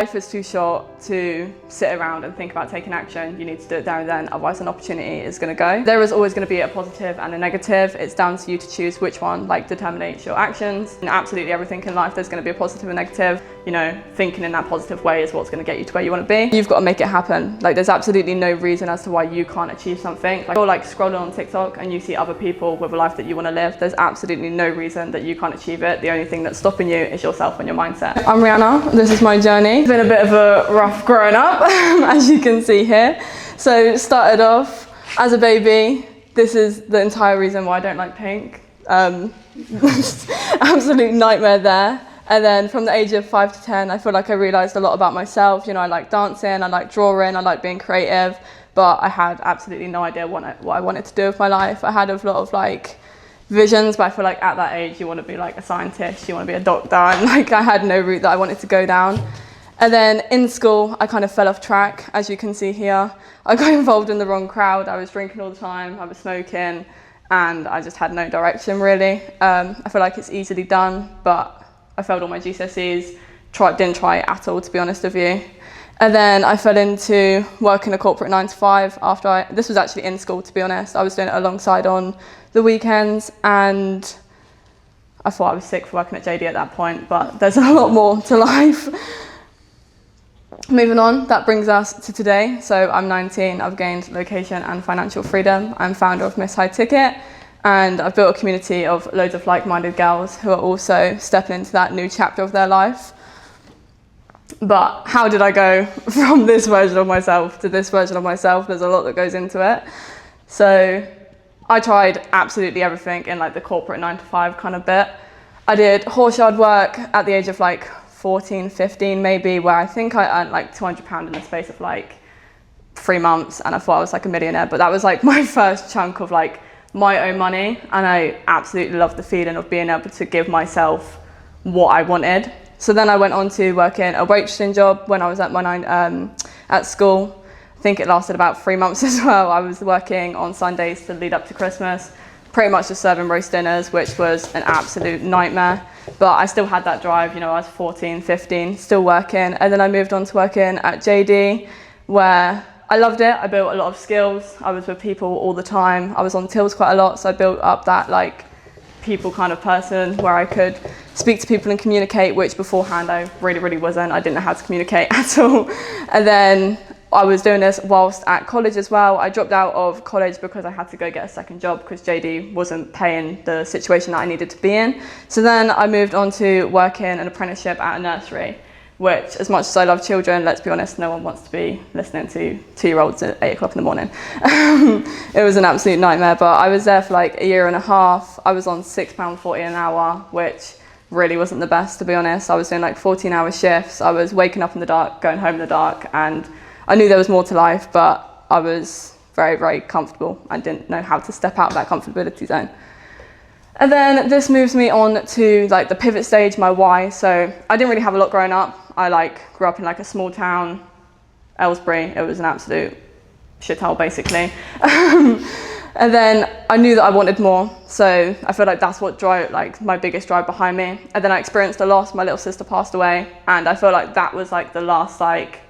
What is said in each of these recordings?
Life is too short to sit around and think about taking action. You need to do it there and then, otherwise an opportunity is going to go. There is always going to be a positive and a negative. It's down to you to choose which one determines your actions. In absolutely everything in life, there's going to be a positive and negative. You know, thinking in that positive way is what's going to get you to where you want to be. You've got to make it happen. Like, there's absolutely no reason as to why you can't achieve something. Like, you're like scrolling on TikTok and you see other people with a life that you want to live. There's absolutely no reason that you can't achieve it. The only thing that's stopping you is yourself and your mindset. I'm Rihanna. This is my journey. It's been a bit of a rough growing up, as you can see here. So started off as a baby. This is the entire reason why I don't like pink. Absolute nightmare there. And then from the age of 5 to 10, I feel like I realised a lot about myself. You know, I like dancing, I like drawing, I like being creative, but I had absolutely no idea what I wanted to do with my life. I had a lot of like visions, but I feel like at that age, you want to be like a scientist, you want to be a doctor, and like I had no route that I wanted to go down. And then in school, I kind of fell off track, as you can see here. I got involved in the wrong crowd. I was drinking all the time, I was smoking, and I just had no direction really. I feel like it's easily done, but I failed all my GCSEs, didn't try it at all, to be honest with you. And then I fell into working a corporate 9 to 5 after this was actually in school, to be honest. I was doing it alongside on the weekends, and I thought I was sick for working at JD at that point, but there's a lot more to life. Moving on, that brings us to today. So I'm 19, I've gained location and financial freedom. I'm founder of Miss High Ticket, and I've built a community of loads of like-minded girls who are also stepping into that new chapter of their life. But how did I go from this version of myself to this version of myself? There's a lot that goes into it. So I tried absolutely everything in like the corporate 9 to 5 kind of bit. I did horse yard work at the age of like 14, 15 maybe, where I think I earned like £200 in the space of like 3 months, and I thought I was like a millionaire. But that was like my first chunk of like my own money, and I absolutely loved the feeling of being able to give myself what I wanted. So then I went on to work in a waitressing job when I was at school. I think it lasted about 3 months as well. I was working on Sundays to lead up to Christmas, pretty much just serving roast dinners, which was an absolute nightmare. But I still had that drive, you know, I was 14, 15, still working. And then I moved on to working at JD, where I loved it. I built a lot of skills. I was with people all the time. I was on tills quite a lot, so I built up that like people kind of person where I could speak to people and communicate, which beforehand I really wasn't. I didn't know how to communicate at all. And then I was doing this whilst at college as well. I dropped out of college because I had to go get a second job because JD wasn't paying the situation that I needed to be in. So then I moved on to working an apprenticeship at a nursery, which, as much as I love children, let's be honest, no one wants to be listening to 2-year-olds at 8 o'clock in the morning. It was an absolute nightmare, but I was there for like a year and a half. I was on £6.40 an hour, which really wasn't the best, to be honest. I was doing like 14-hour shifts. I was waking up in the dark, going home in the dark, and I knew there was more to life, but I was very comfortable and didn't know how to step out of that comfortability zone. And then this moves me on to like the pivot stage, my why. So I didn't really have a lot growing up. I like grew up in like a small town, Aylesbury. It was an absolute shithole basically. And then I knew that I wanted more. So I feel like that's what drove like my biggest drive behind me. And then I experienced a loss. My little sister passed away. And I feel like that was like the last like,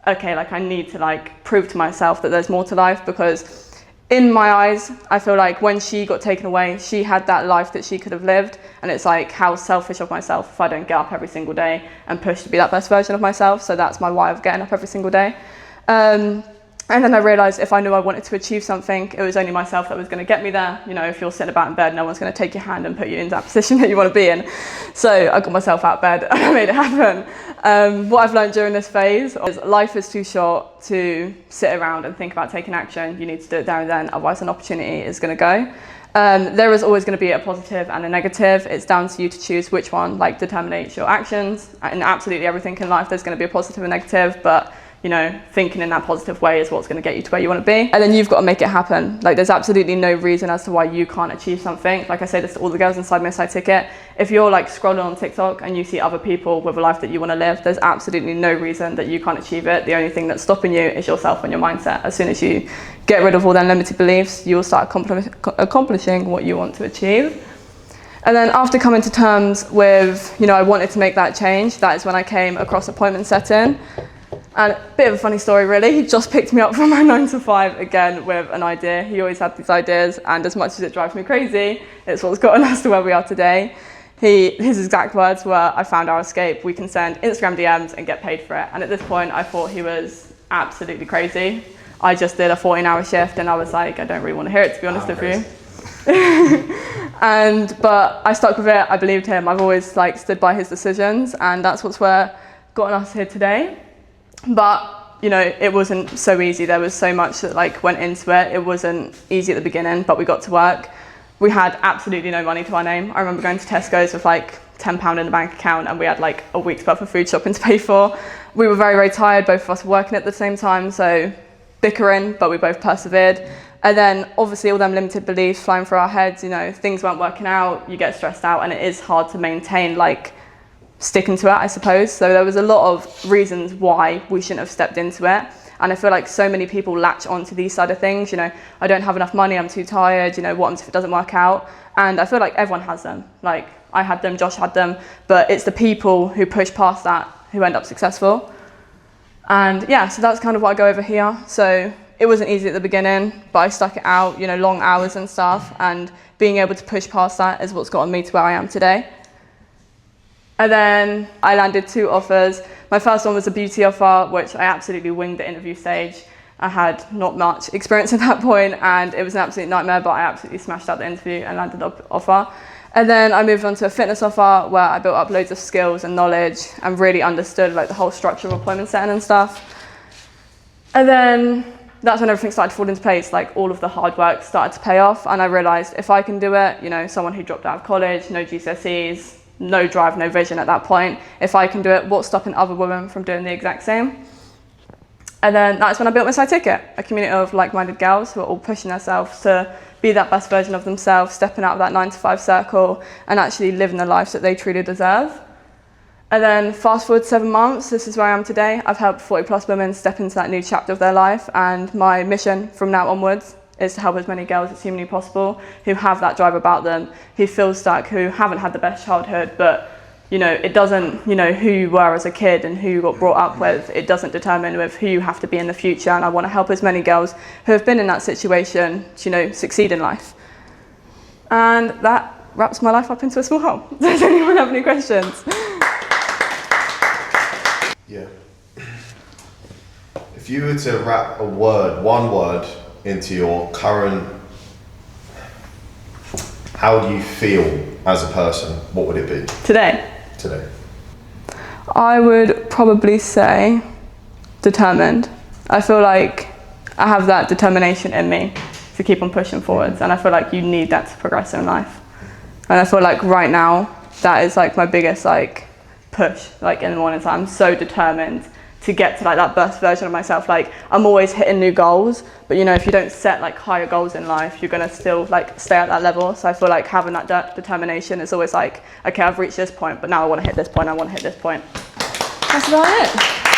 okay, like I need to like prove to myself that there's more to life, because in my eyes, I feel like when she got taken away, she had that life that she could have lived. And it's like, how selfish of myself if I don't get up every single day and push to be that best version of myself. So that's my why of getting up every single day. And then I realised if I knew I wanted to achieve something, it was only myself that was going to get me there. You know, if you're sitting about in bed, no one's going to take your hand and put you in that position that you want to be in. So I got myself out of bed and I made it happen. What I've learned during this phase is life is too short to sit around and think about taking action. You need to do it there and then, otherwise an opportunity is going to go. There is always going to be a positive and a negative. It's down to you to choose which one determines your actions. In absolutely everything in life, there's going to be a positive and negative, but you know, thinking in that positive way is what's going to get you to where you want to be. And then you've got to make it happen. Like, there's absolutely no reason as to why you can't achieve something. Like I say this to all the girls inside Miss High Ticket. If you're like scrolling on TikTok and you see other people with a life that you want to live, there's absolutely no reason that you can't achieve it. The only thing that's stopping you is yourself and your mindset. As soon as you get rid of all them limited beliefs, you will start accomplishing what you want to achieve. And then after coming to terms with, I wanted to make that change, that is when I came across appointment setting. And a bit of a funny story really, he just picked me up from my 9 to 5 again with an idea. He always had these ideas, and as much as it drives me crazy, it's what's gotten us to where we are today. His exact words were, "I found our escape, we can send Instagram DMs and get paid for it." And at this point I thought he was absolutely crazy. I just did a 14-hour shift and I was like, I don't really want to hear it, to be honest with you. But I stuck with it, I believed him, I've always stood by his decisions, and that's what's gotten us here today. But it wasn't so easy. There was so much that went into it. It wasn't easy at the beginning, but we got to work. We had absolutely no money to our name. I remember going to Tesco's with £10 in the bank account, and we had a week's worth of food shopping to pay for. We were very, very tired, both of us were working at the same time, so bickering, but we both persevered. And then obviously all them limited beliefs flying through our heads, things weren't working out, you get stressed out, and it is hard to maintain sticking to it, I suppose. So there was a lot of reasons why we shouldn't have stepped into it. And I feel like so many people latch onto these side of things. I don't have enough money, I'm too tired, what happens if it doesn't work out? And I feel like everyone has them. I had them, Josh had them, but it's the people who push past that who end up successful. And yeah, so that's kind of what I go over here. So it wasn't easy at the beginning, but I stuck it out, long hours and stuff, and being able to push past that is what's gotten me to where I am today. And then I landed 2 offers. My first one was a beauty offer, which I absolutely winged the interview stage. I had not much experience at that point, and it was an absolute nightmare, but I absolutely smashed out the interview and landed the offer. And then I moved on to a fitness offer where I built up loads of skills and knowledge and really understood the whole structure of appointment setting and stuff. And then that's when everything started to fall into place. All of the hard work started to pay off, and I realized if I can do it, someone who dropped out of college, no GCSEs, no drive, no vision at that point. If I can do it, what's stopping other women from doing the exact same? And then that's when I built Miss High Ticket, a community of like-minded girls who are all pushing themselves to be that best version of themselves, stepping out of that 9 to 5 circle and actually living the lives that they truly deserve. And then fast forward 7 months, this is where I am today. I've helped 40 plus women step into that new chapter of their life, and my mission from now onwards is to help as many girls as humanly possible who have that drive about them, who feel stuck, who haven't had the best childhood, but it doesn't, who you were as a kid and who you got brought up with, it doesn't determine with who you have to be in the future. And I want to help as many girls who have been in that situation to, succeed in life. And that wraps my life up into a small whole. Does anyone have any questions? Yeah. If you were to wrap one word into your current, how do you feel as a person, what would it be? Today? I would probably say determined. I feel like I have that determination in me to keep on pushing forwards, and I feel like you need that to progress in life. And I feel like right now, that is my biggest push, in the mornings. I'm so determined to get to that best version of myself. I'm always hitting new goals, but if you don't set higher goals in life, you're gonna still stay at that level. So I feel like having that determination is always okay, I've reached this point, but now I wanna hit this point, I wanna hit this point. That's about it.